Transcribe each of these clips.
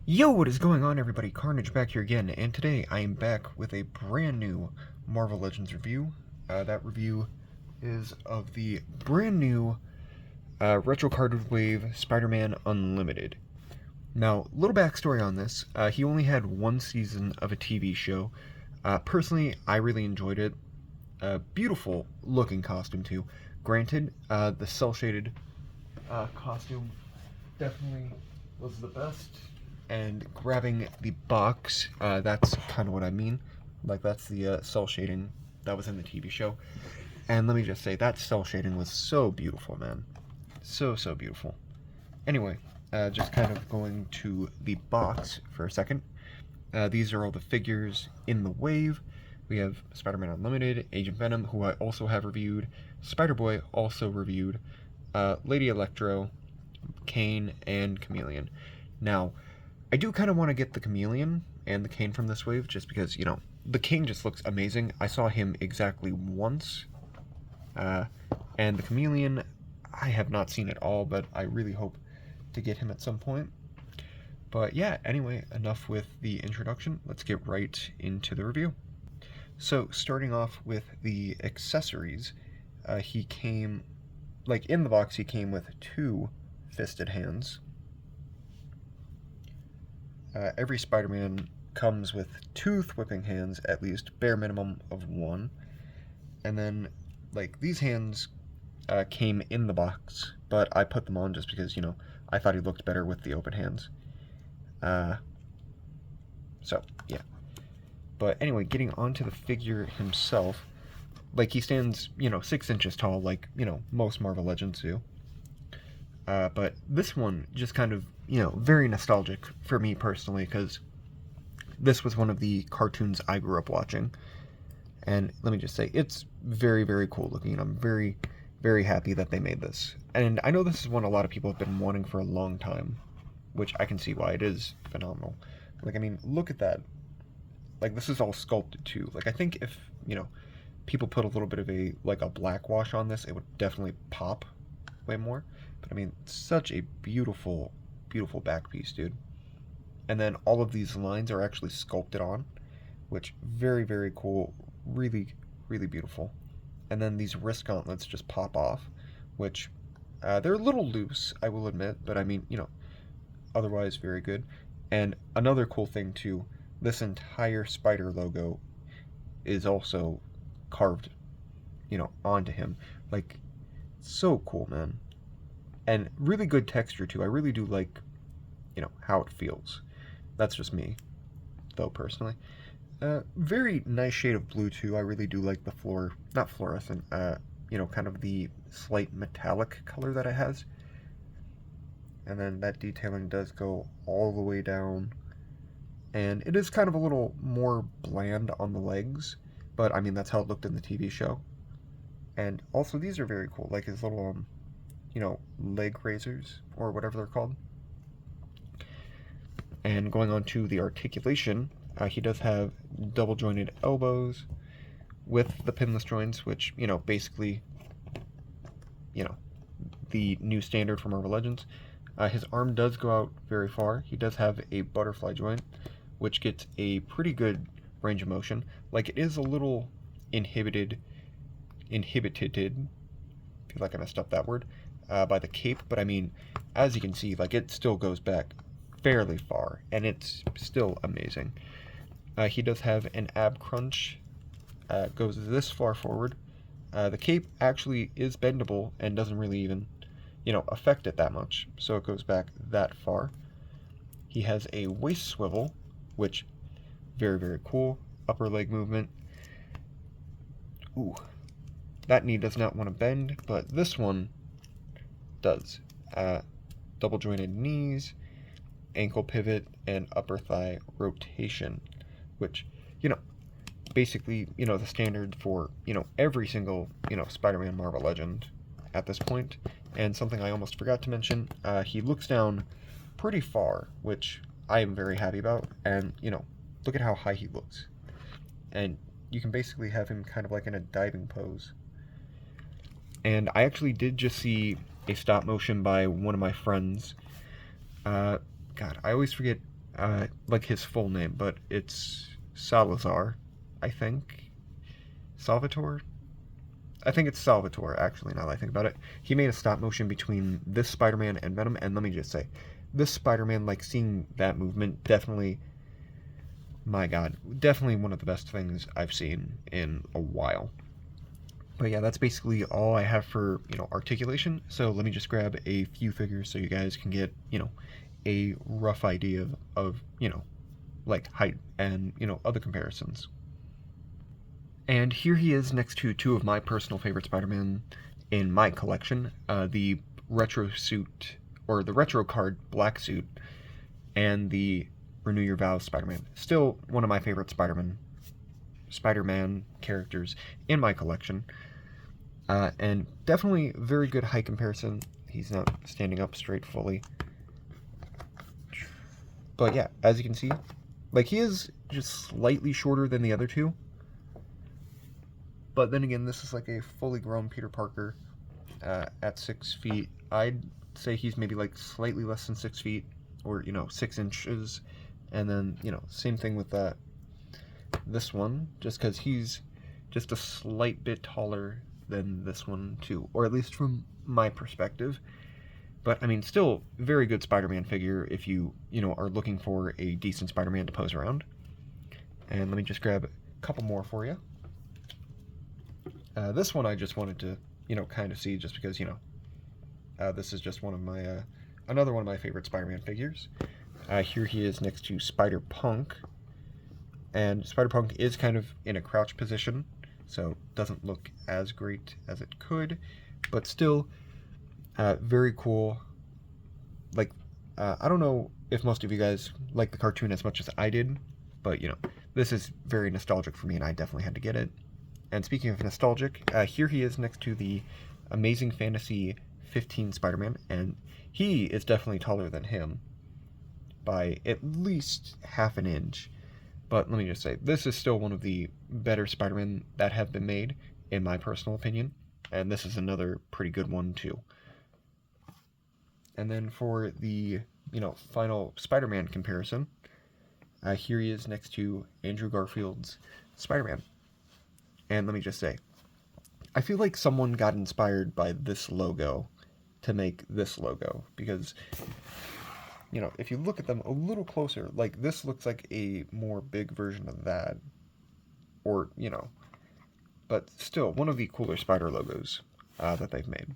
Yo, what is going on, everybody? Carnage back here again, and today I am back with a brand new Marvel Legends review. That review is of the brand new Retro Carded Wave Spider-Man Unlimited. Now, little backstory on this: he only had one season of a TV show. Personally, I really enjoyed it. Beautiful looking costume too. Granted, the cel-shaded costume definitely was the best. And grabbing the box, that's kind of what I mean. Like, that's the cell shading that was in the TV show. And let me just say, that cell shading was so beautiful, man. So beautiful. Anyway, just kind of going to the box for a second. These are all the figures in the wave. We have Spider-Man Unlimited, Agent Venom, who I also have reviewed, Spider-Boy, also reviewed, Lady Electro, Kane, and Chameleon. Now, I do kind of want to get the Chameleon and the Kane from this wave, just because, you know, the Kane just looks amazing. I saw him exactly once, and the Chameleon, I have not seen at all, but I really hope to get him at some point. But yeah, anyway, enough with the introduction. Let's get right into the review. So, starting off with the accessories, he came, like in the box, he came with two fisted hands. Every Spider-Man comes with two whipping hands, at least, bare minimum of one. And then, like, these hands came in the box, but I put them on just because, you know, I thought he looked better with the open hands. So, yeah. But anyway, getting onto the figure himself, like, he stands, you know, 6 inches tall, like, you know, most Marvel Legends do. But this one just kind of, you know, very nostalgic for me personally, because this was one of the cartoons I grew up watching. And let me just say, it's very cool looking, and I'm very happy that they made this. And I know this is one a lot of people have been wanting for a long time, which I can see why. It is phenomenal. Like, I mean, look at that. Like, this is all sculpted too. Like, I think if, you know, people put a little bit of a black wash on this, it would definitely pop way more. But I mean, such a beautiful back piece, dude. And then all of these lines are actually sculpted on, which very cool, really beautiful. And then these wrist gauntlets just pop off, which they're a little loose, I will admit, but I mean, you know, otherwise very good. And another cool thing too, this entire spider logo is also carved, you know, onto him. Like, so cool, man. And really good texture too. I really do like, you know, how it feels. That's just me, though, personally. Very nice shade of blue too. I really do like the not fluorescent, you know, kind of the slight metallic color that it has. And then that detailing does go all the way down. And it is kind of a little more bland on the legs, but I mean, that's how it looked in the TV show. And also, these are very cool, like his little, you know, leg razors, or whatever they're called. And going on to the articulation, he does have double jointed elbows with the pinless joints, which, you know, basically, you know, the new standard for Marvel Legends. His arm does go out very far. He does have a butterfly joint, which gets a pretty good range of motion. Like, it is a little inhibited, I feel like I messed up that word, by the cape, but I mean, as you can see, like, it still goes back fairly far, and it's still amazing. He does have an ab crunch, goes this far forward. The cape actually is bendable and doesn't really even, you know, affect it that much, so it goes back that far. He has a waist swivel, which, very cool. Upper leg movement. Ooh, that knee does not want to bend, but this one does. Double jointed knees, ankle pivot, and upper thigh rotation, which, you know, basically, you know, the standard for, you know, every single, you know, Spider-Man Marvel Legend at this point. And something I almost forgot to mention, he looks down pretty far, which I am very happy about. And, you know, look at how high he looks. And you can basically have him kind of like in a diving pose. And I actually did just see a stop motion by one of my friends. God, I always forget like his full name, but it's Salazar, I think. Salvatore? I think it's Salvatore, actually, now that I think about it. He made a stop motion between this Spider-Man and Venom, and let me just say, this Spider-Man, like, seeing that movement, definitely, my god, definitely one of the best things I've seen in a while. But yeah, that's basically all I have for, articulation. So let me just grab a few figures so you guys can get, a rough idea of like height and, other comparisons. And here he is next to two of my personal favorite Spider-Man in my collection, the retro suit, or the retro card black suit, and the Renew Your Vows Spider-Man. Still one of my favorite Spider-Man characters in my collection. And definitely very good height comparison. He's not standing up straight fully. But yeah, as you can see, like, he is just slightly shorter than the other two. But then again, this is like a fully grown Peter Parker at 6 feet. I'd say he's maybe like slightly less than 6 feet, or 6 inches. And then same thing with this one, just because he's just a slight bit taller than this one too, or at least from my perspective. But I mean, still very good Spider-Man figure if you are looking for a decent Spider-Man to pose around. And let me just grab a couple more for you. This one I just wanted to kind of see, just because this is just one of my another one of my favorite Spider-Man figures. Here he is next to Spider-Punk, and Spider-Punk is kind of in a crouch position, so doesn't look as great as it could, but still very cool. Like, I don't know if most of you guys like the cartoon as much as I did, but this is very nostalgic for me, and I definitely had to get it. And speaking of nostalgic, here he is next to the Amazing Fantasy 15 Spider-Man, and he is definitely taller than him by at least half an inch. But let me just say, this is still one of the better Spider-Man that have been made, in my personal opinion. And this is another pretty good one, too. And then for the, final Spider-Man comparison, here he is next to Andrew Garfield's Spider-Man. And let me just say, I feel like someone got inspired by this logo to make this logo, because if you look at them a little closer, like, this looks like a more big version of that, or but still one of the cooler Spider logos that they've made.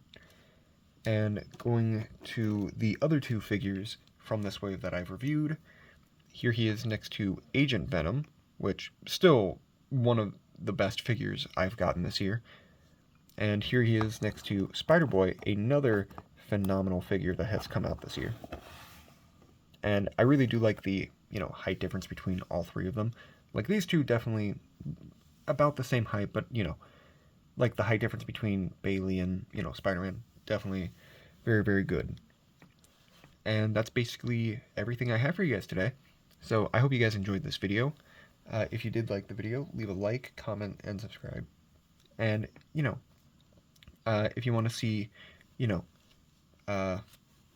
And going to the other two figures from this wave that I've reviewed, here he is next to Agent Venom, which still one of the best figures I've gotten this year. And here he is next to Spider-Boy, another phenomenal figure that has come out this year. And I really do like the, height difference between all three of them. Like, these two definitely about the same height, but, like, the height difference between Bailey and, Spider-Man, definitely very, very good. And that's basically everything I have for you guys today. So I hope you guys enjoyed this video. If you did like the video, leave a like, comment, and subscribe. And, if you want to see,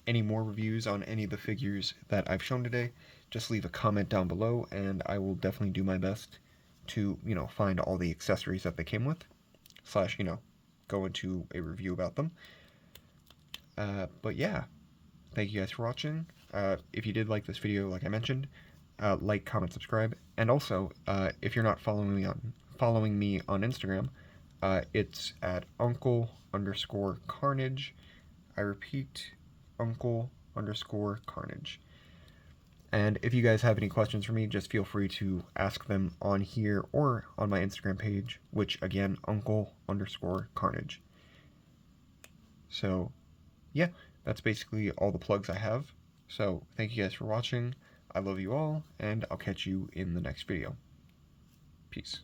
any more reviews on any of the figures that I've shown today, just leave a comment down below, and I will definitely do my best to, find all the accessories that they came with, / go into a review about them. But yeah, thank you guys for watching. If you did like this video, like I mentioned, like, comment, subscribe, and also, if you're not following me on Instagram, it's at uncle_carnage. I repeat, uncle_carnage. And if you guys have any questions for me, just feel free to ask them on here or on my Instagram page, which, again, uncle_carnage. So, yeah, that's basically all the plugs I have. So, thank you guys for watching. I love you all, and I'll catch you in the next video. Peace.